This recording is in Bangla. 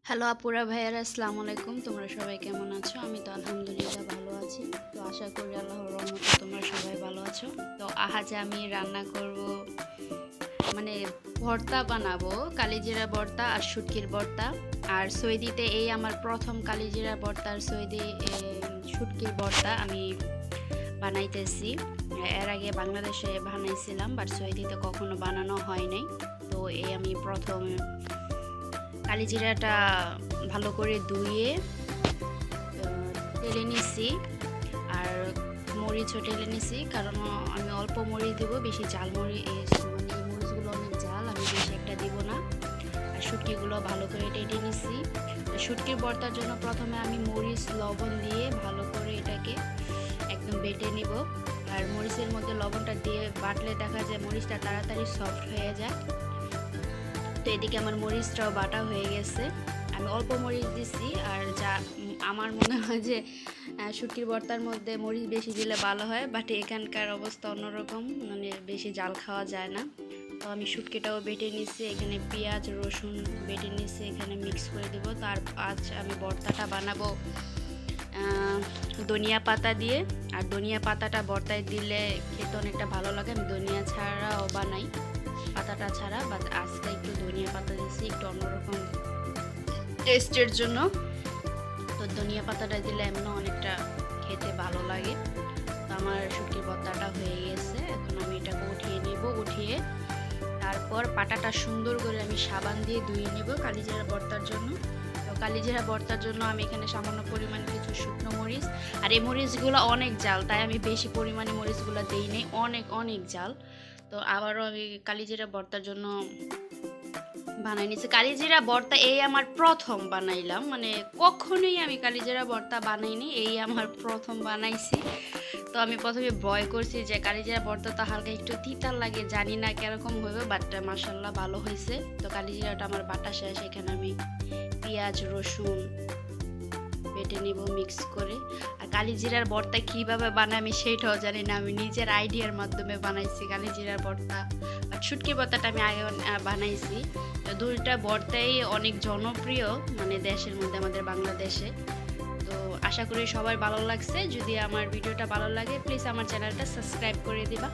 হ্যালো আপুরা ভাইয়ারা, আসসালামু আলাইকুম। তোমরা সবাই কেমন আছো? আমি তো আলহামদুলিল্লাহ ভালো আছি। তো আশা করি আল্লাহর রহমতে তোমরা সবাই ভালো আছো। তো আজ আমি রান্না করব, মানে ভর্তা বানাবো, কালিজিরা ভর্তা আর শুটকির ভর্তা। আর সৌদিতে এই আমার প্রথম কালিজিরা ভর্তা আর সৌদি শুটকির ভর্তা আমি বানাইতেছি। এর আগে বাংলাদেশে বানাইছিলাম, বাট সৌদিতে কখনো বানানো হয় নাই। তো এই আমি প্রথম কালিজিরাটা ভালো করে ধুয়ে টেলে নিছি, আর মরিচও টেলে নিছি, কারণ আমি অল্প মরিচ দেব, বেশি ঝাল মরিচ মানে এই মরিচগুলো অনেক ঝাল, আমি বেশি একটা দিব না। আর শুটকিগুলো ভালো করে টেটে নিছি। শুটকির ভর্তার জন্য প্রথমে আমি মরিচ লবণ দিয়ে ভালো করে এটাকে একদম বেটে নিব। আর মরিচের মধ্যে লবণটা দিয়ে বাটলে দেখা যায় মরিচটা তাড়াতাড়ি সফট হয়ে যায়। তো এদিকে আমার মরিচটাও বাটা হয়ে গেছে, আমি অল্প মরিচ দিছি। আর যা আমার মনে হয় যে শুটকির ভর্তার মধ্যে মরিচ বেশি দিলে ভালো হয়, বাট এখানকার অবস্থা অন্যরকম, মানে বেশি জাল খাওয়া যায় না। তো আমি শুটকিটাও বেটে নিছি, এখানে পেঁয়াজ রসুন বেটে নিছি, এখানে মিক্স করে দেবো। তার আজ আমি ভর্তাটা বানাবো ধনিয়া পাতা দিয়ে। আর ধনিয়া পাতাটা ভর্তায় দিলে খেতে অনেকটা ভালো লাগে। আমি ধনিয়া ছাড়াও বানাই, পাতাটা ছাড়া, বাট আজকে একটু ধনিয়া পাতা দিয়েছি একটু অন্যরকম টেস্টের জন্য। তো ধনিয়া পাতাটা দিলে এমন অনেকটা খেতে ভালো লাগে। তো আমার শুটকির ভর্তাটা হয়ে গেছে, এখন আমি এটাকে উঠিয়ে নেব। উঠিয়ে তারপর পাটাটা সুন্দর করে আমি সাবান দিয়ে ধুয়ে নেব কালিজিরা ভর্তার জন্য। তো কালিজিরা ভর্তার জন্য আমি এখানে সামান্য পরিমাণ কিছু শুকনো মরিচ, আর এই মরিচগুলো অনেক জাল, তাই আমি বেশি পরিমাণে মরিচগুলো দিই নেই, অনেক অনেক জাল। তো আবারও আমি কালিজিরা ভর্তার জন্য বানাই নিয়েছি। কালিজিরা ভর্তা এই আমার প্রথম বানাইলাম, মানে কখনোই আমি কালিজিরা ভর্তা বানাইনি, এই আমার প্রথম বানাইছি। তো আমি প্রথমে ভয় করছি যে কালিজিরা ভর্তা তো হালকা একটু তিতা লাগে, জানি না কিরকম হবে, বাট মাশাল্লাহ ভালো হয়েছে। তো কালিজিরাটা আমার বাটা শেষ, এখানে আমি পেঁয়াজ রসুন বেটে নিব মিক্স করে। আর কালিজিরার ভর্তা কীভাবে বানাই আমি সেটাও জানি না, আমি নিজের আইডিয়ার মাধ্যমে বানাইছি কালিজিরার ভর্তা। আর শুটকি ভর্তাটা আমি আগে বানাইছি। তো দুইটা ভর্তাই অনেক জনপ্রিয়, মানে দেশের মধ্যে, আমাদের বাংলাদেশে। তো আশা করি সবার ভালো লাগছে। যদি আমার ভিডিওটা ভালো লাগে প্লিজ আমার চ্যানেলটা সাবস্ক্রাইব করে দিবা।